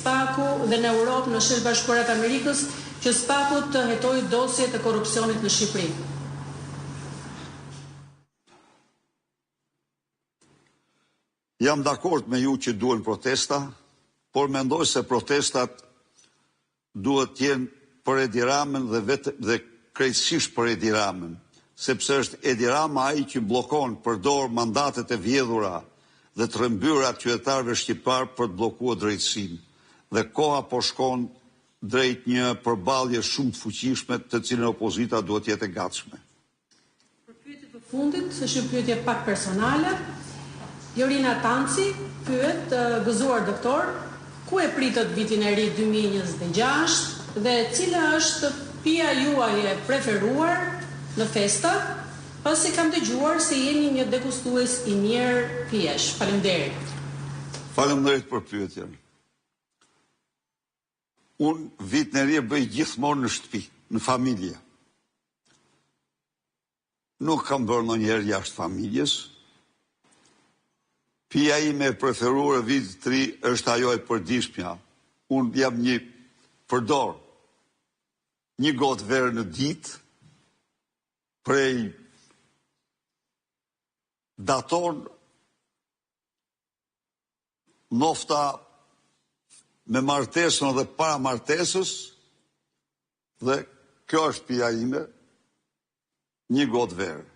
SPAK-u dhe në Europë, në Shtetet Bashkuara të Amerikës, që SPAK-u të hetojë dosje të korrupsionit në Shqipëri. Jam dakord me ju që duhen protesta, por mendoj se protestat duhet të jenë për Edi Ramën dhe krejtësisht për Edi Ramën, sepse është Edi Rama ai që bllokon përdor mandatet e vjedhura dhe të rrëmbyra qytetarëve shqiptar për të bllokuar drejtësinë. Dhe koha po shkon drejt një përballje shumë të fuqishme të cilën opozita duhet të jetë e gatshme. Për pyetjet e fundit, është një pyetje pak personale. Jorina Tanci pyet, gëzuar doktor, ku e pritët vitin e ri 2026 dhe cila është pija juaj e preferuar në festa, pasi kam dëgjuar se jeni një degustues i mirë pijesh. Faleminderit. Faleminderit për pyetjen. Unë vitin e ri e bëj gjithmonë në shtëpi, në familje. Nuk kam bërë ndonjëherë jashtë familjes. Pija ime e preferuar e vitit të ri është ajo e përditshmja. Unë jam përdor një gotë verë në ditë, prej daton nofta me martesën dhe para martesës, dhe kjo është pija ime, një gotë verë.